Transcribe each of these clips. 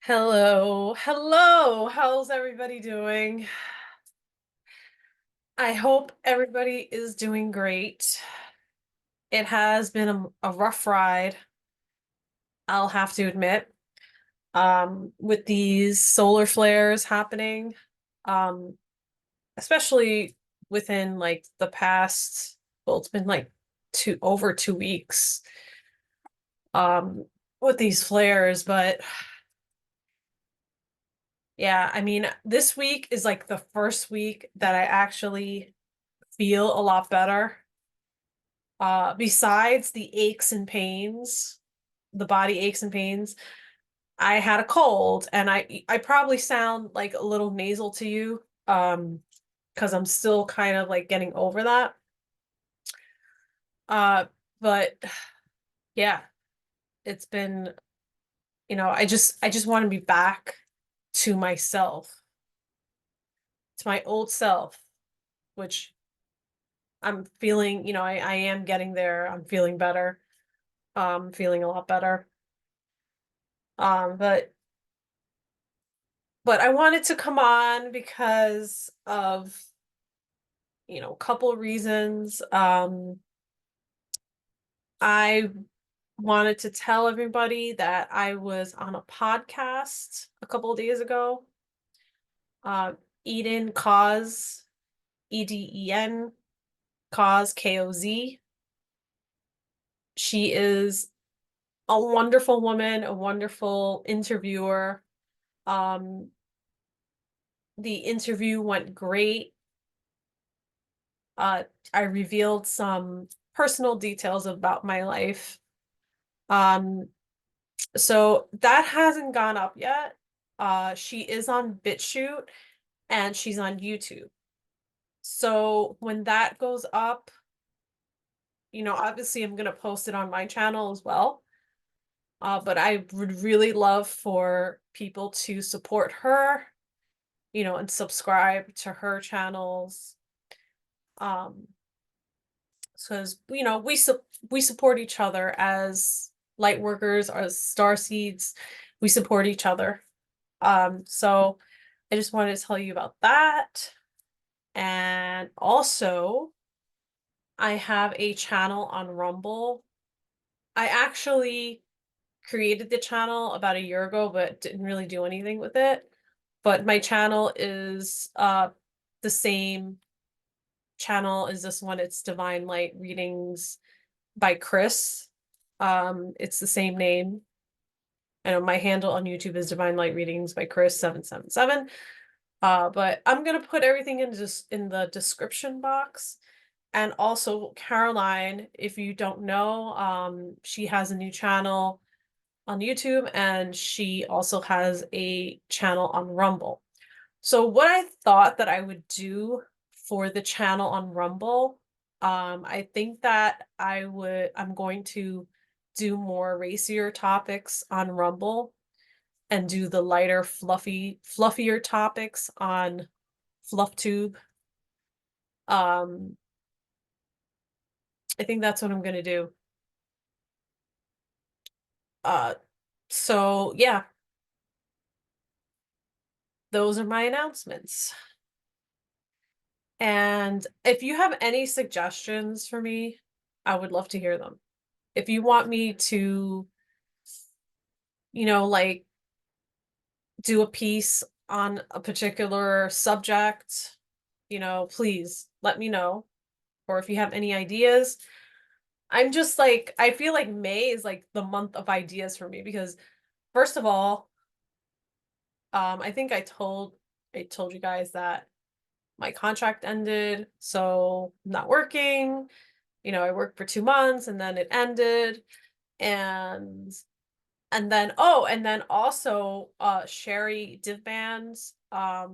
Hello, hello. How's everybody doing? I hope everybody is doing great. It has been a rough ride, I'll have to admit, with these solar flares happening, um, especially within like the past, well, it's been like over 2 weeks, um, with these flares, but yeah, I mean, this week is like the first week that I actually feel a lot better. Besides the aches and pains, the body aches and pains, I had a cold and I probably sound like a little nasal to you, because I'm still kind of like getting over that. Uh, but yeah, it's been, I just want to be back to myself, to my old self, which I'm feeling, I am getting there. I'm feeling better. Feeling a lot better. Um, but but I wanted to come on because of, a couple reasons. I wanted to tell everybody that I was on a podcast a couple of days ago. Uh, Eden Koz, Eden Koz, Koz. She is a wonderful woman, a wonderful interviewer. Um, the interview went great. Uh, I revealed some personal details about my life. Um, so that hasn't gone up yet. She is on Bitchute and she's on YouTube. So when that goes up, obviously I'm gonna post it on my channel as well. But I would really love for people to support her, and subscribe to her channels. Um, because we support each other as light workers, as star seeds. We support each other. So I just wanted to tell you about that. And also, I have a channel on Rumble. I actually created the channel about a year ago, but didn't really do anything with it. But my channel is the same channel as this one. It's Divine Light Readings by Chris. It's the same name. I know my handle on YouTube is Divine Light Readings by Chris 777. But I'm gonna put everything in just in the description box. And also Caroline, if you don't know, she has a new channel on YouTube and she also has a channel on Rumble. So what I thought that I would do for the channel on Rumble, I think that I'm going to do more racier topics on Rumble and do the lighter, fluffier topics on FluffTube. Um, I think that's what I'm gonna do. Uh, so yeah, those are my announcements. And if you have any suggestions for me, I would love to hear them. If you want me to, like do a piece on a particular subject, please let me know. Or if you have any ideas, I'm just like, I feel like May is like the month of ideas for me because first of all, I think I told you guys that my contract ended, so I'm not working. I worked for 2 months and then it ended. And and then also Sherry Divbands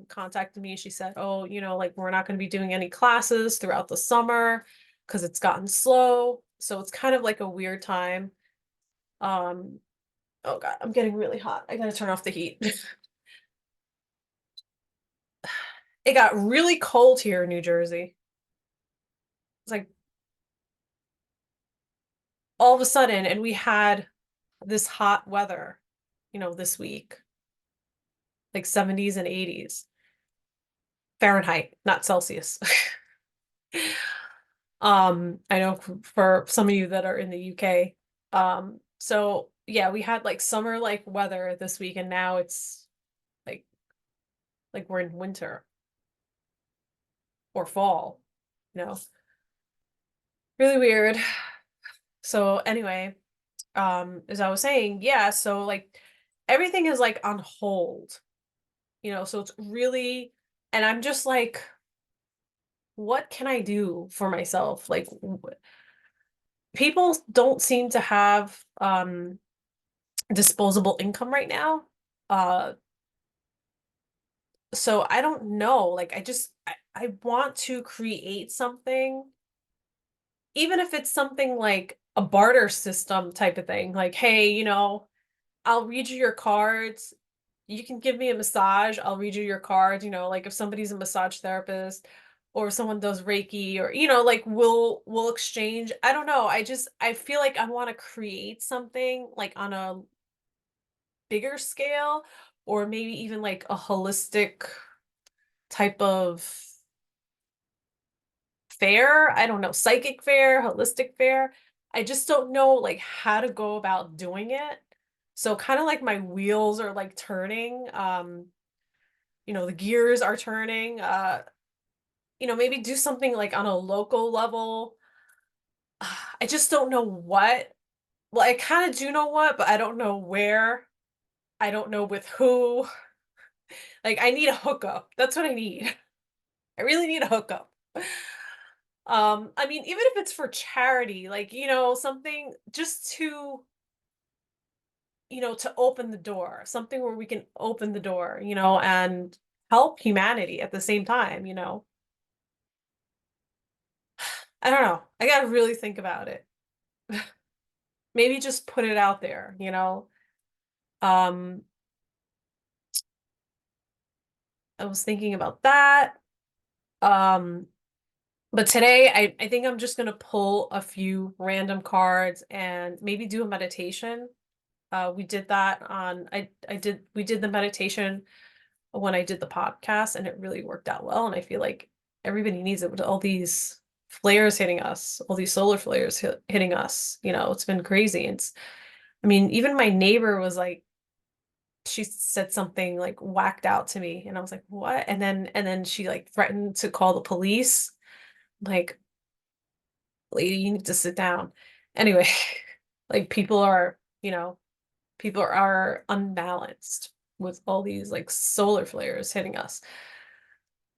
contacted me. She said, oh, like we're not going to be doing any classes throughout the summer because it's gotten slow. So it's kind of like a weird time. Um, oh God, I'm getting really hot. I gotta turn off the heat. It got really cold here in New Jersey. It's like all of a sudden, and we had this hot weather, this week. like 70s and 80s. Fahrenheit, not Celsius. I know for some of you that are in the UK. So yeah, we had like summer like weather this week, and now it's like we're in winter or fall, you know. Really weird. So anyway, as I was saying, yeah, so like everything is like on hold, so it's really, and I'm just like, what can I do for myself? Like people don't seem to have disposable income right now. Uh so I don't know. Like I want to create something, even if it's something like a barter system type of thing. Like, hey, I'll read you your cards. You can give me a massage. I'll read you your cards. Like if somebody's a massage therapist or someone does Reiki, or, like we'll exchange. I don't know. I feel like I want to create something like on a bigger scale, or maybe even like a holistic type of fair. I don't know, psychic fair, holistic fair. I just don't know like how to go about doing it. So kind of like my wheels are like turning. The gears are turning. Maybe do something like on a local level. I just don't know what. Well, I kind of do know what, but I don't know where. I don't know with who. Like I need a hookup. That's what I need. I really need a hookup. I mean, even if it's for charity, like, something just to open the door, something where we can open the door, and help humanity at the same time. I don't know. I gotta really think about it. Maybe just put it out there. Um, I was thinking about that. Um, but today I think I'm just gonna pull a few random cards and maybe do a meditation. We did that on I did we did the meditation when I did the podcast, and it really worked out well. And I feel like everybody needs it with all these flares hitting us, all these solar flares hitting us. It's been crazy. I mean, even my neighbor was like, she said something like whacked out to me, and I was like, what? And then she like threatened to call the police. Like, lady, you need to sit down. Anyway, like people are unbalanced with all these like solar flares hitting us.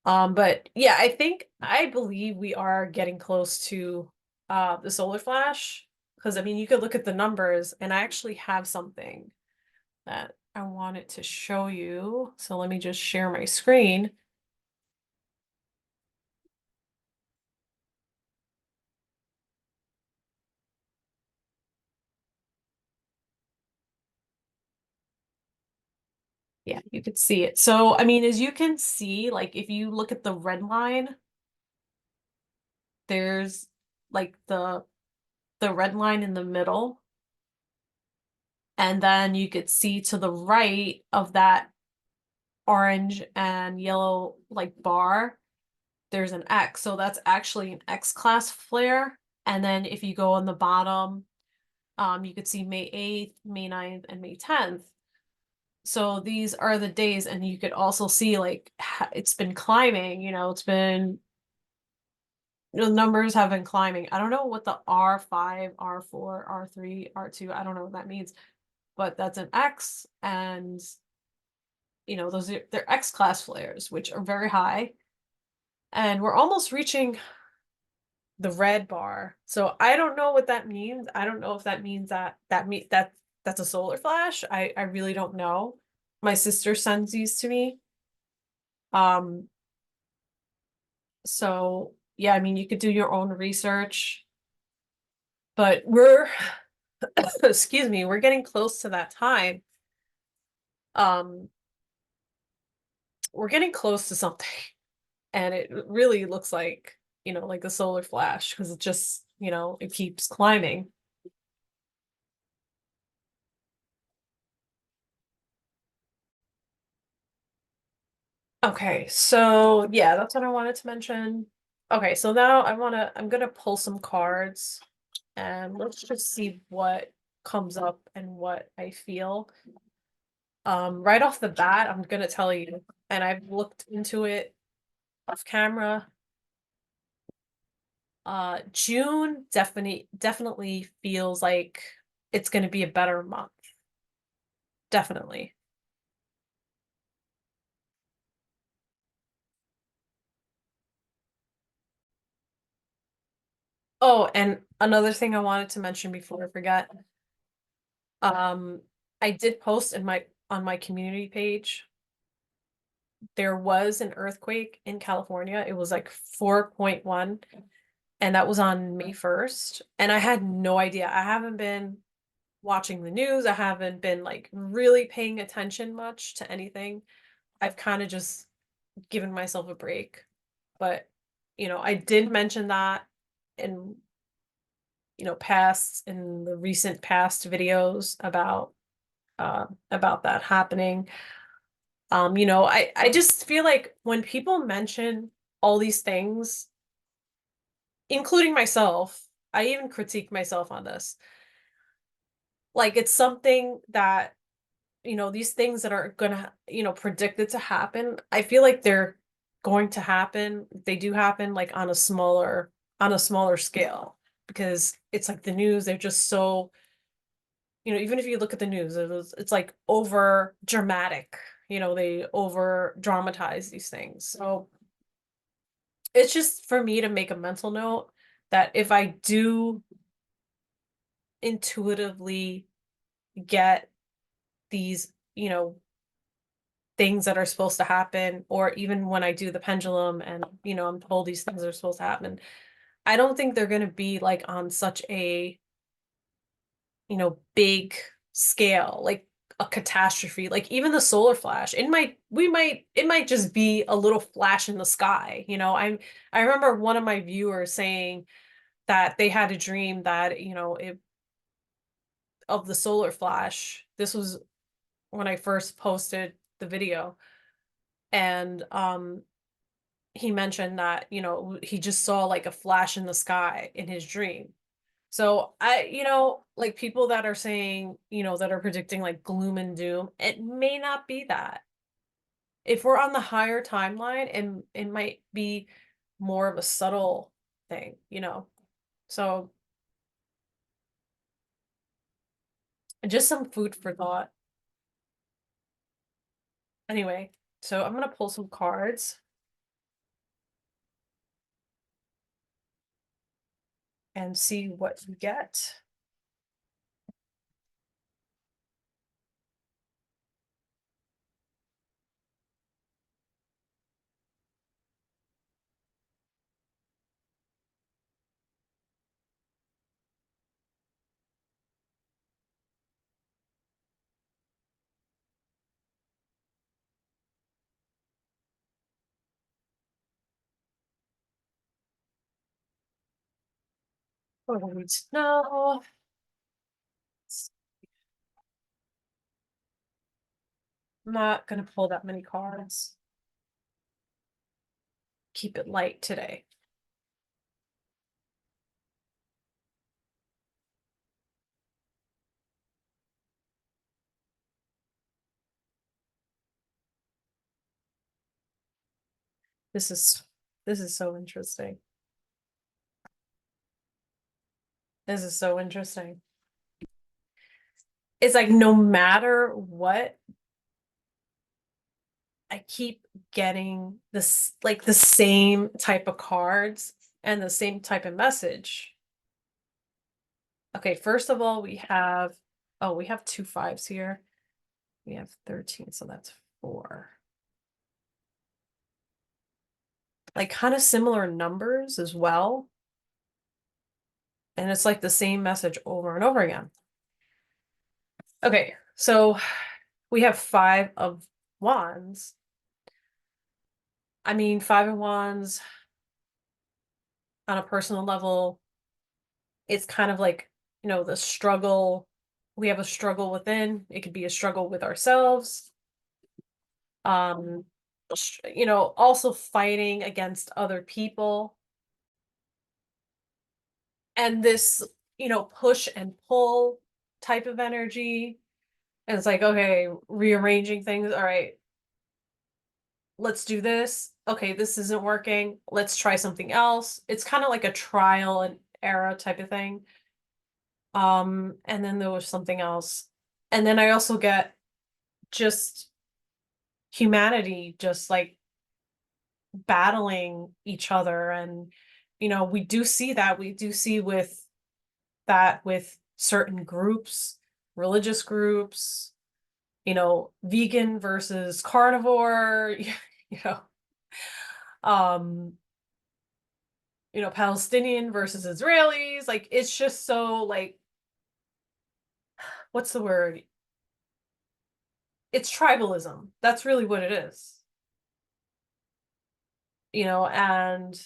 But yeah, I believe we are getting close to the solar flash, because I mean you could look at the numbers, and I actually have something that I wanted to show you. So let me just share my screen. Yeah, you could see it. So I mean, as you can see, like if you look at the red line, there's like the red line in the middle. And then you could see to the right of that orange and yellow like bar, there's an X. So that's actually an X class flare. And then if you go on the bottom, you could see May 8th, May 9th, and May 10th. So these are the days, and you could also see like it's been climbing, the numbers have been climbing. I don't know what the R5, R4, R3, R2, I don't know what that means, but that's an X, and they're X class flares, which are very high. And we're almost reaching the red bar. So I don't know what that means. I don't know if that means that's a solar flash. I really don't know. My sister sends these to me. Um, so yeah, I mean you could do your own research, but excuse me, we're getting close to that time. Um, we're getting close to something. And it really looks like a solar flash, because it just, it keeps climbing. Okay, so yeah, that's what I wanted to mention. Okay, so now I'm gonna pull some cards and let's just see what comes up and what I feel. Right off the bat, I'm gonna tell you, and I've looked into it off camera. June definitely feels like it's gonna be a better month. Definitely. Oh, and another thing I wanted to mention before I forget. Um, I did post in my on my community page. There was an earthquake in California. It was like 4.1, and that was on May 1st. And I had no idea. I haven't been watching the news. I haven't been like really paying attention much to anything. I've kind of just given myself a break. But, I did mention that in, past in the recent past videos about that happening. I just feel like when people mention all these things, including myself, I even critique myself on this. Like it's something that, these things that are gonna, predicted to happen, I feel like they're going to happen. They do happen like on a smaller scale because it's like the news, they're just so, even if you look at the news, it's like over dramatic. They over dramatize these things. So it's just for me to make a mental note that if I do intuitively get these, things that are supposed to happen, or even when I do the pendulum and, I'm told these things are supposed to happen, I don't think they're going to be like on such a, big scale, like a catastrophe, like even the solar flash. It might just be a little flash in the sky. I remember one of my viewers saying that they had a dream that, of the solar flash. This was when I first posted the video. And he mentioned that, he just saw like a flash in the sky in his dream. So like people that are saying, that are predicting like gloom and doom, it may not be that. If we're on the higher timeline, and it might be more of a subtle thing. So just some food for thought. Anyway, so I'm gonna pull some cards and see what you get. What do we need to know? I'm not gonna pull that many cards. Keep it light today. This is this is so interesting. This is so interesting. It's like no matter what, I keep getting this like the same type of cards and the same type of message. Okay, first of all, we have two fives here. We have 13, so that's four. Like kind of similar numbers as well. And it's like the same message over and over again. Okay, so we have five of wands. I mean, five of wands on a personal level, it's kind of like, the struggle. We have a struggle within. It could be a struggle with ourselves. Um, you know, also fighting against other people, and this, you know, push and pull type of energy. And it's like, okay, rearranging things. All right, let's do this. Okay, this isn't working. Let's try something else. It's kind of like a trial and error type of thing. And then there was something else. And then I also get just humanity just like battling each other. And, you know, we do see that. We do see with that with certain groups, religious groups, you know, vegan versus carnivore, you know, um, you know, Palestinian versus Israelis. Like it's just so like, what's the word? It's tribalism. That's really what it is. You know, and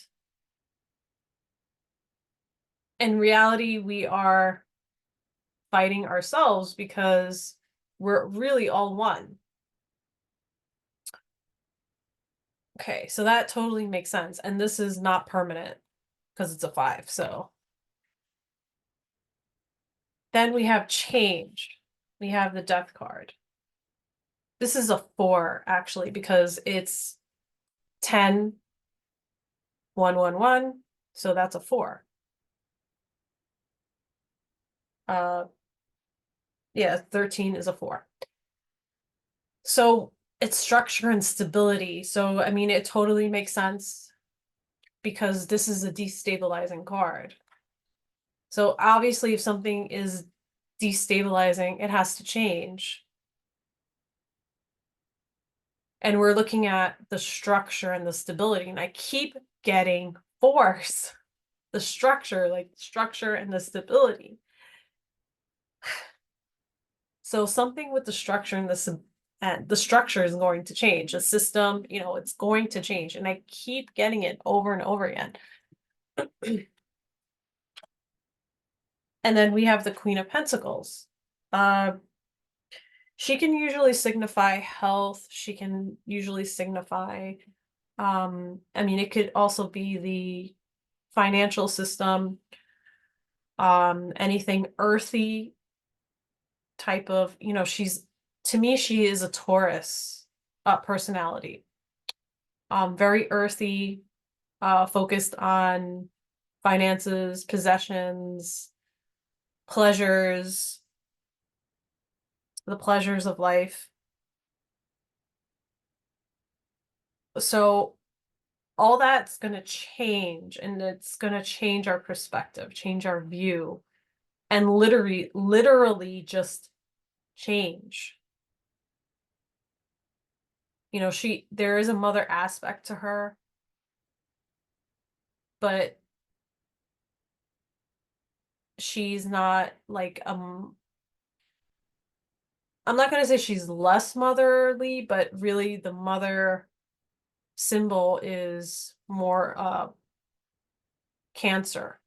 in reality, we are fighting ourselves because we're really all one. Okay, so that totally makes sense. And this is not permanent because it's a 5. So then we have change. We have the death card. This is a 4 actually because it's 10, 1, 1, 1. So that's a 4. Uh yeah, 13 is a 4. So it's structure and stability. So I mean it totally makes sense because this is a destabilizing card. So obviously if something is destabilizing, it has to change. And we're looking at the structure and the stability, and I keep getting force. The structure, like structure and the stability. So something with the structure and the structure is going to change. The system, you know, it's going to change. And I keep getting it over and over again. And then we have the Queen of Pentacles. Uh, she can usually signify health. She can usually signify, I mean, it could also be the financial system, anything earthy type of, you know, to me, she is a Taurus personality. Very earthy, focused on finances, possessions, pleasures, the pleasures of life. So all that's going to change, and it's going to change our perspective, change our view, and literally just change. You know, there is a mother aspect to her, but she's not like I'm not going to say she's less motherly, but really the mother symbol is more Cancer.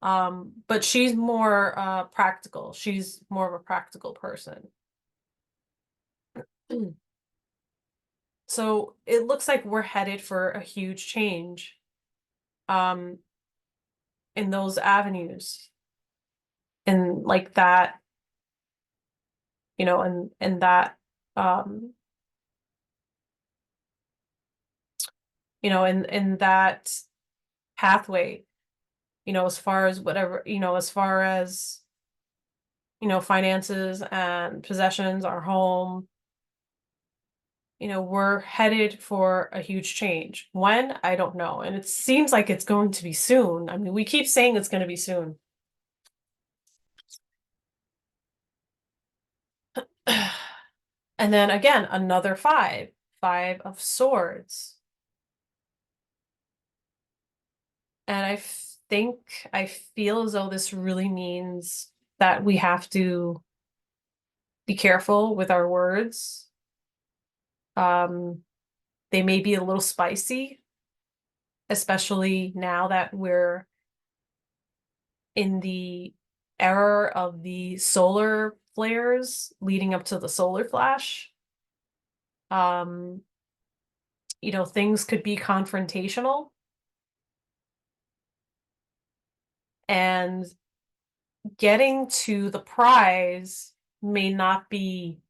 But she's more practical. She's more of a practical person. So it looks like we're headed for a huge change um in those avenues, and like that, you know, and that um you know, in that pathway, you know, as far as whatever, you know, as far as, you know, finances and possessions, our home, you know, we're headed for a huge change. When? I don't know. And it seems like it's going to be soon. I mean, we keep saying it's going to be soon. And then again, another 5, 5 of Swords. And I feel as though this really means that we have to be careful with our words. They may be a little spicy, especially now that we're in the era of the solar flares leading up to the solar flash. Um, things could be confrontational, and getting to the prize may not be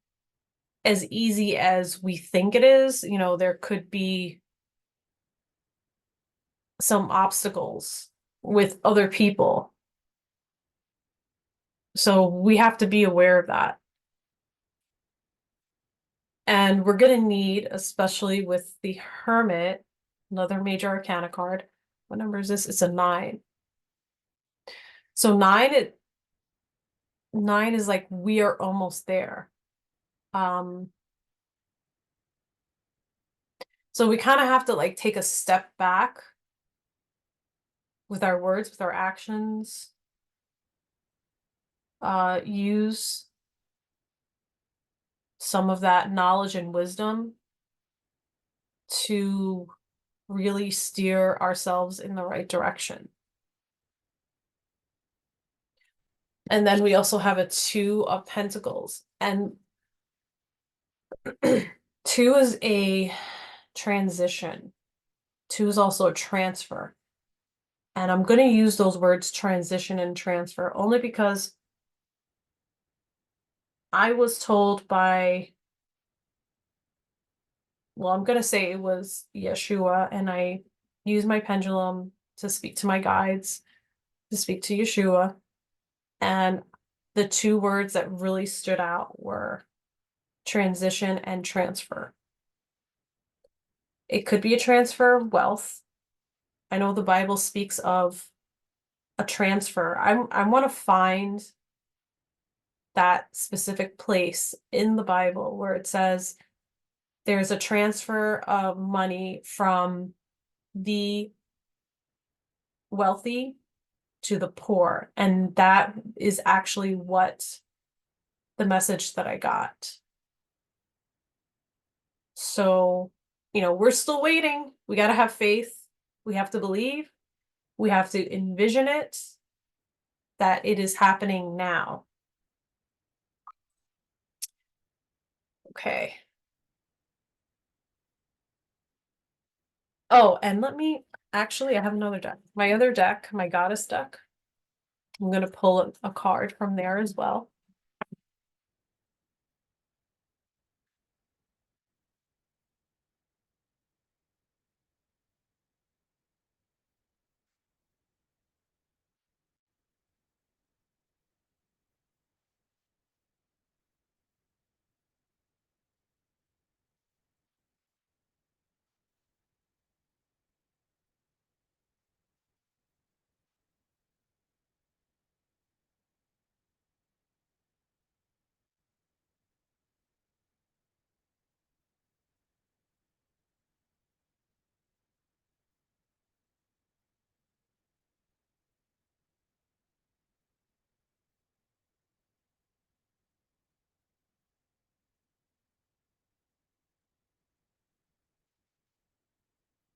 as easy as we think it is. There could be some obstacles with other people. So we have to be aware of that. And we're going to need, especially with the Hermit, another major arcana card. What number is this? It's a 9. So 9 is like we are almost there. So we kind of have to like take a step back with our words, with our actions. Use some of that knowledge and wisdom to really steer ourselves in the right direction. And then we also have a 2 of Pentacles. And 2 is a transition. 2 is also a transfer. And I'm going to use those words transition and transfer only because I was told by, well, I'm going to say it was Yeshua, and I used my pendulum to speak to my guides, to speak to Yeshua. And the 2 words that really stood out were transition and transfer. It could be a transfer of wealth. I know the Bible speaks of a transfer. I want to find that specific place in the Bible where it says there's a transfer of money from the wealthy to the poor. And that is actually what the message that I got. So, we're still waiting. We got to have faith. We have to believe. We have to envision it, that it is happening now. Okay. Oh, and actually, I have another deck. My other deck, my goddess deck. I'm going to pull a card from there as well.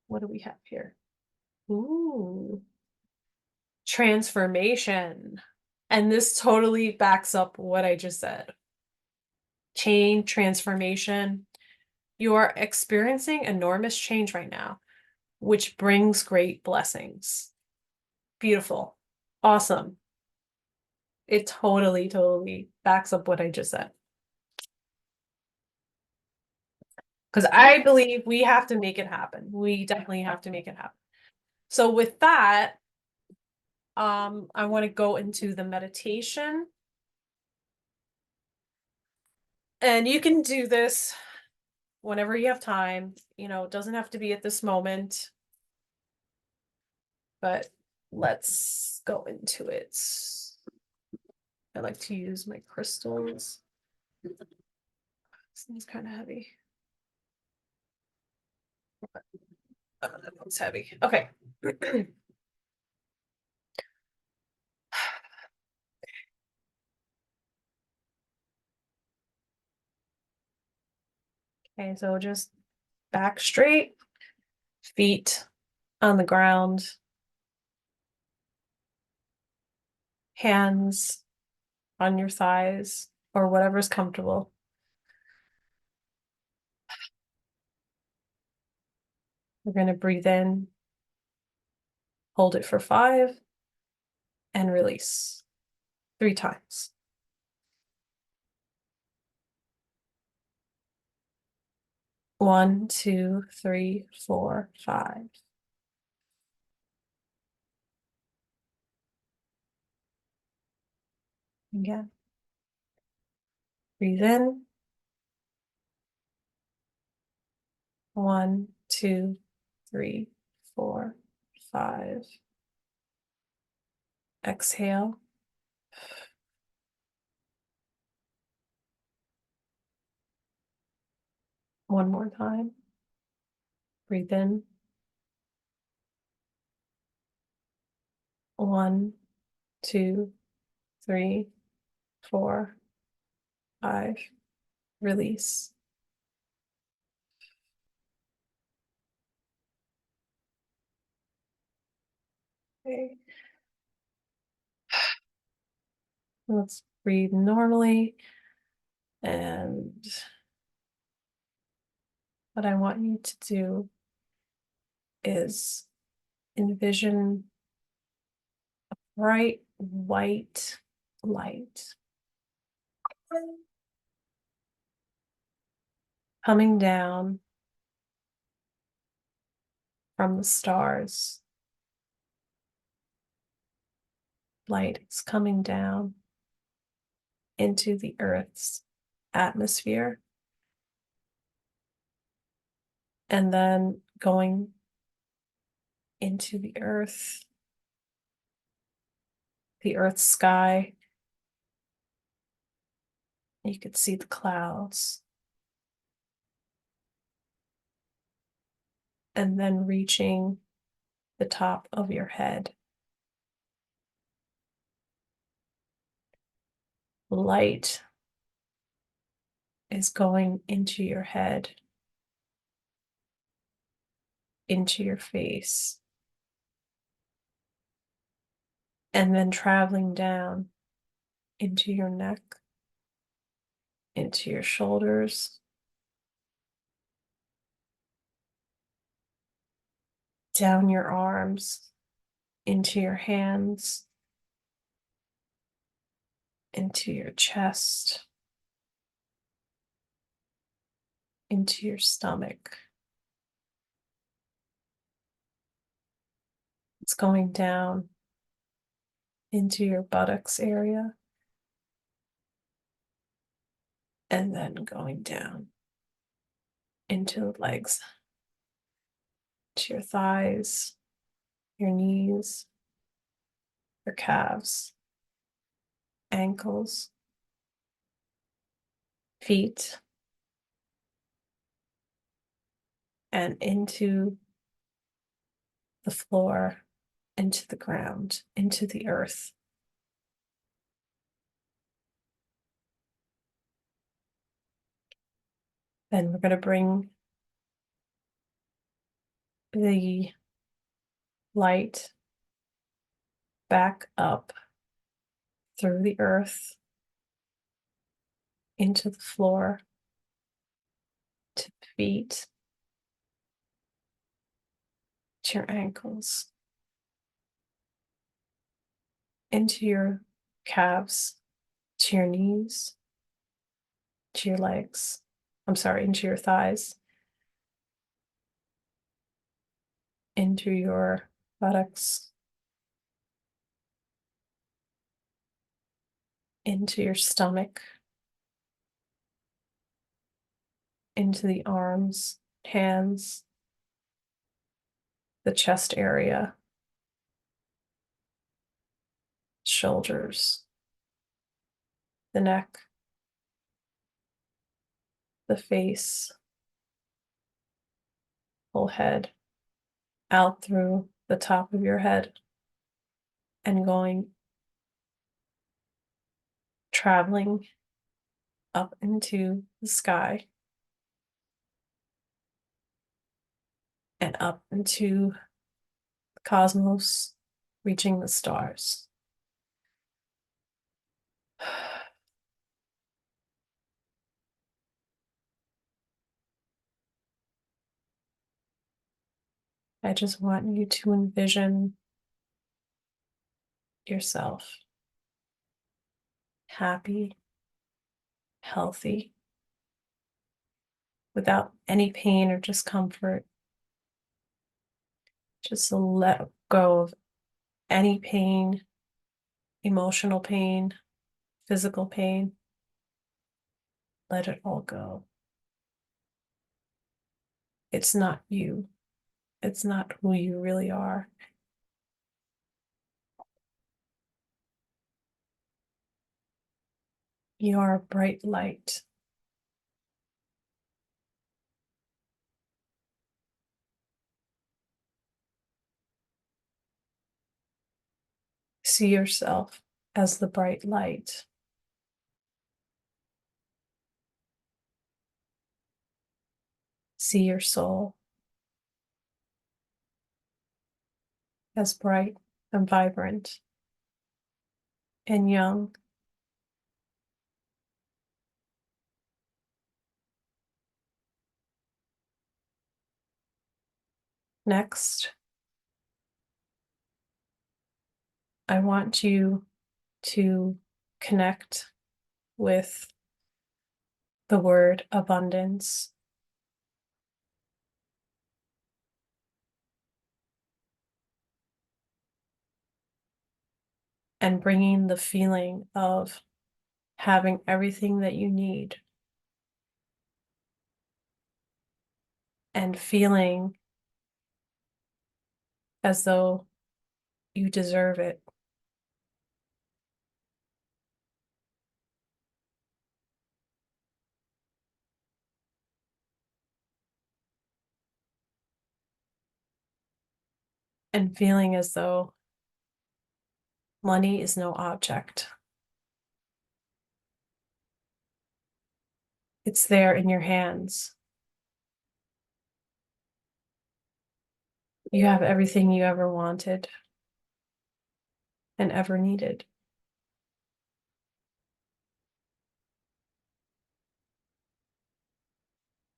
What do we have here? Ooh, transformation. And this totally backs up what I just said. Change, transformation. You are experiencing enormous change right now, which brings great blessings. Beautiful. Awesome. It totally, totally backs up what I just said. Because I believe we have to make it happen. We definitely have to make it happen. So with that, I want to go into the meditation. And you can do this whenever you have time. It doesn't have to be at this moment. But let's go into it. I like to use my crystals. This thing's kind of heavy. That one's heavy. Okay. Okay, so just back straight, feet on the ground, hands on your thighs or whatever's comfortable. We're going to breathe in, hold it for 5, and release 3 times. 1, 2, 3, 4, 5. Again. Breathe in. 1, 2, 3, 4, 5. Exhale. One more time. Breathe in. 1, 2, 3, 4, 5. Release. Okay. Let's breathe normally. And what I want you to do is envision bright white light coming down from the stars. Light is coming down into the Earth's atmosphere and then going into the Earth's sky. You could see the clouds. And then reaching the top of your head. Light is going into your head, into your face, and then traveling down into your neck, into your shoulders, down your arms, into your hands, into your chest, into your stomach. It's going down into your buttocks area, and then going down into the legs, to your thighs, your knees, your calves, ankles, feet, and into the floor, into the ground, into the earth. Then we're going to bring the light back up through the earth, into the floor, to the feet, to your ankles, into your calves, to your knees, to your legs. Into your thighs, into your buttocks, into your stomach, into the arms, hands, the chest area, shoulders, the neck, the face, whole head, out through the top of your head, and traveling up into the sky and up into the cosmos, reaching the stars. I just want you to envision yourself happy, healthy, without any pain or discomfort. Just to let go of any pain, emotional pain, physical pain. Let it all go. It's not you. It's not who you really are. You are a bright light. See yourself as the bright light. See your soul as bright and vibrant and young. Next, I want you to connect with the word abundance. And bringing the feeling of having everything that you need and feeling as though you deserve it. And feeling as though money is no object. It's there in your hands. You have everything you ever wanted and ever needed.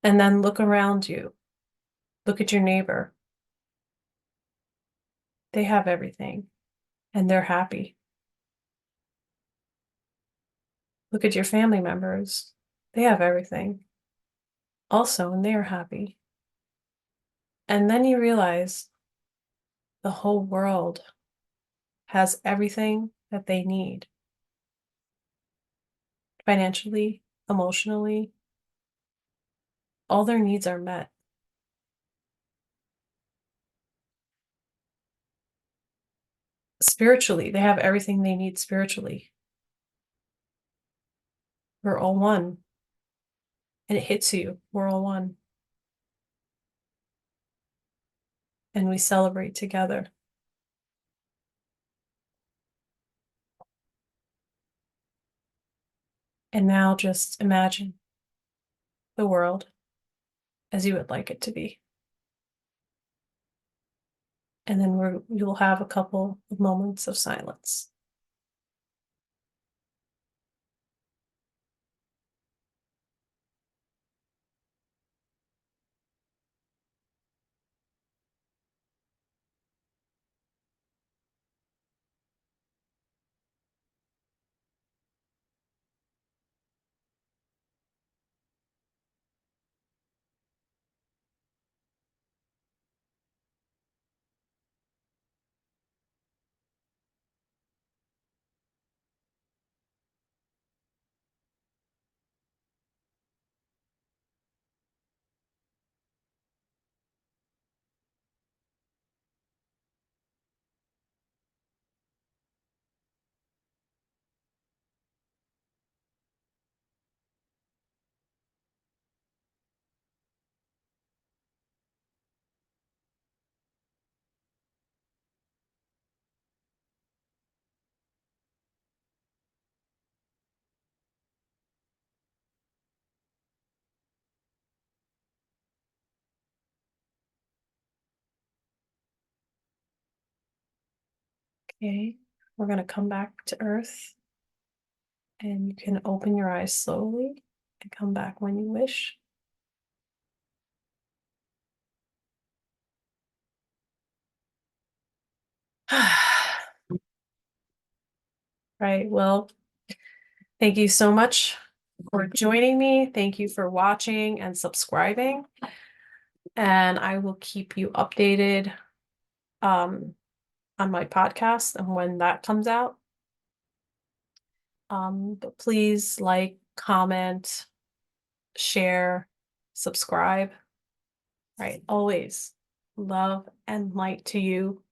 And then look around you. Look at your neighbor. They have everything and they're happy. Look at your family members. They have everything also, and they are happy. And then you realize the whole world has everything that they need financially, emotionally. All their needs are met. Spiritually, they have everything they need spiritually. We're all one. And it hits you. We're all one. And we celebrate together. And now just imagine the world as you would like it to be. And then we will have a couple of moments of silence. Okay, we're going to come back to Earth. And you can open your eyes slowly and come back when you wish. Right. Well, thank you so much for joining me. Thank you for watching and subscribing. And I will keep you updated on my podcast and when that comes out. But please like, comment, share, subscribe. Right. Always love and light to you.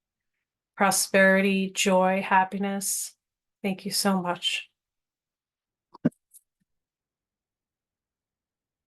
Prosperity, joy, happiness. Thank you so much.